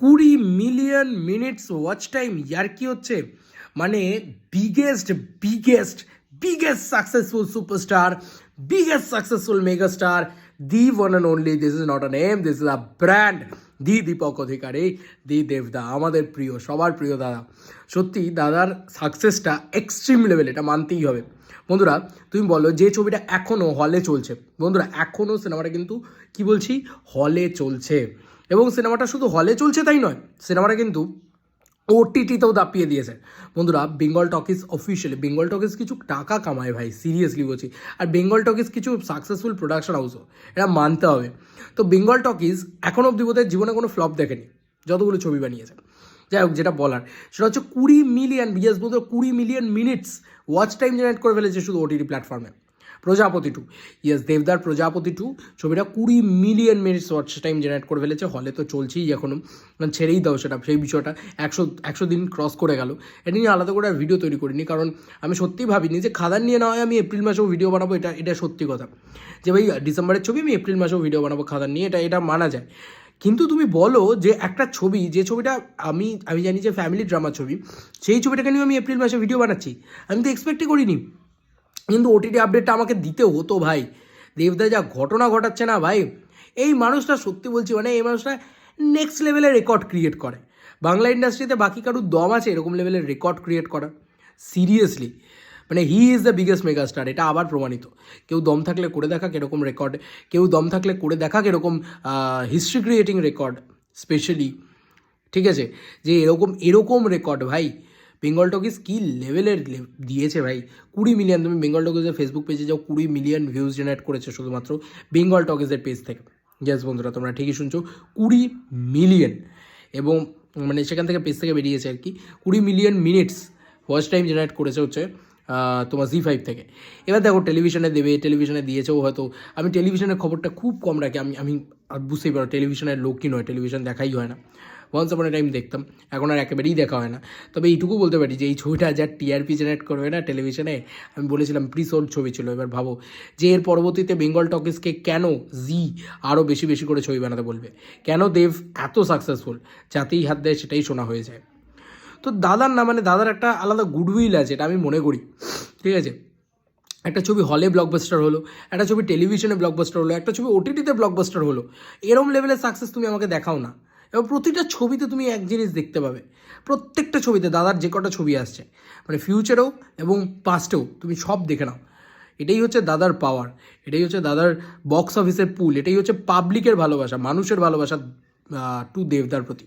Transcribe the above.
20 million minutes watch time, year কি হচ্ছে? মানে biggest biggest biggest successful superstar, biggest successful megastar, the one and only, this is not a name, this is a brand, the Deepak Adhikari, the দেবদা, আমাদের প্রিয়, সবার প্রিয় দাদা। সত্যি দাদার সাকসেসটা এক্সট্রিম লেভেল, এটা মানতেই হবে। বন্ধুরা তুমি বলো, যে ছবিটা এখনও হলে চলছে, বন্ধুরা এখনও সিনেমাটা কিন্তু কি বলছি, হলে চলছে, এবং সিনেমাটা শুধু হলে চলছে তাই নয়, সিনেমাটা কিন্তু ওটিটিতেও দাপিয়ে দিয়েছে। বন্ধুরা Bengal talkies officially, Bengal talkies কিছু টাকা কামায় ভাই, সিরিয়াসলি বলছি। আর বেঙ্গল টকিজ কিছু সাকসেসফুল প্রোডাকশন হাউসও, এটা মানতে হবে। তো বেঙ্গল টকিজ এখন অব্দি বোধহয় জীবনে কোনো ফ্লপ দেখেনি, যতগুলো ছবি বানিয়েছে। যাই হোক, যেটা বলার সেটা হচ্ছে 20 মিলিয়ন, বিএস বলতে 20 million minutes watch time generate করে ফেলেছে শুধু ওটিটি প্ল্যাটফর্মে। প্রজাপতি 2, ইয়েস দেবদার প্রজাপতি 2 ছবিটা 20 million minutes watch time generate করে ফেলেছে। হলে তো চলছেই এখনও, মানে ছেড়েই দাও সেটা, সেই বিষয়টা 100 দিন ক্রস করে গেল। এটা নিয়ে আলাদা করে আর ভিডিও তৈরি করিনি, কারণ আমি সত্যিই ভাবিনি যে খাদান নিয়ে না হয় আমি এপ্রিল মাসেও ভিডিও বানাবো। এটা সত্যি কথা যে ভাই ডিসেম্বরের ছবি আমি এপ্রিল মাসেও ভিডিও বানাবো খাদান নিয়ে, এটা মানা যায়। কিন্তু তুমি বলো যে একটা ছবি, যে ছবিটা আমি জানি যে ফ্যামিলি ড্রামা ছবি, সেই ছবিটাকে নিয়ে আমি এপ্রিল মাসে ভিডিও বানাচ্ছি, আমি তো এক্সপেক্টই করিনি। কিন্তু ওটিটি আপডেটটা আমাকে দিতে হতো ভাই। দেবদা যা ঘটনা ঘটাচ্ছে না ভাই, এই মানুষটা সত্যি বলছি, মানে এই মানুষটা নেক্সট লেভেলের রেকর্ড ক্রিয়েট করে। বাংলা ইন্ডাস্ট্রিতে বাকি কারুর দম আছে এরকম লেভেলের রেকর্ড ক্রিয়েট করা? সিরিয়াসলি, মানে he is the biggest megastar, এটা আবার প্রমাণিত। কেউ দম থাকলে করে দেখাক এরকম রেকর্ড, কেউ দম থাকলে করে দেখাক এরকম হিস্ট্রি ক্রিয়েটিং রেকর্ড, স্পেশালি, ঠিক আছে, যে এরকম রেকর্ড ভাই বেঙ্গল টকিজ কী লেভেলের দিয়েছে ভাই। 20 মিলিয়ন, তুমি বেঙ্গল টকিজের ফেসবুক পেজে যাও, 20 মিলিয়ন ভিউজ জেনারেট করেছে শুধুমাত্র বেঙ্গল টকিজের পেজ থেকে। গ্যাস বন্ধুরা তোমরা ঠিকই শুনছো, 20 মিলিয়ন, এবং মানে সেখান থেকে পেজ থেকে বেরিয়েছে আর কি। 20 million minutes watch time generate করেছে হচ্ছে তোমার জি5 থেকে। এবার দেখো টেলিভিশনে দেবে, টেলিভিশনে দিয়েছেও হয়তো। আমি টেলিভিশনের খবরটা খুব কম রাখি, আমি বুঝতেই পারো টেলিভিশনের লোকই নয়, টেলিভিশন দেখাই হয় না। ওয়ান্স আপন এ টাইম দেখতাম, এখন আর একেবারেই দেখা হয় না। তবে এইটুকু বলতে পারি যে এই ছবিটা যা টিআরপি জেনারেট করবে না টেলিভিশনে, আমি বলেছিলাম প্রিসোল্ড ছবি ছিল। এবার ভাবো যে এর পরবর্তীতে বেঙ্গল টকিজকে কেন জি আরও বেশি বেশি করে ছবি বানাতে বলবে, কেন দেব এত সাকসেসফুল, যাতেই হাত দেয় সেটাই শোনা হয়ে যায়। তো দাদার না, মানে দাদার একটা আলাদা গুডউইল আছে, এটা আমি মনে করি, ঠিক আছে। একটা ছবি হলে ব্লকবাস্টার হলো, একটা ছবি টেলিভিশনে ব্লকবাস্টার হলো, একটা ছবি ওটিটিতে ব্লকবাস্টার হলো, এরম লেভেলের সাকসেস তুমি আমাকে দেখাও না। এবং প্রতিটা ছবিতে তুমি এক জিনিস দেখতে পাবে, প্রত্যেকটা ছবিতে দাদার যে কটা ছবি আসছে, মানে ফিউচারেও এবং পাস্টেও তুমি সব দেখে নাও। এটাই হচ্ছে দাদার পাওয়ার, এটাই হচ্ছে দাদার বক্স অফিসের পুল, এটাই হচ্ছে পাবলিকের ভালোবাসা, মানুষের ভালোবাসা টু দেবদার প্রতি।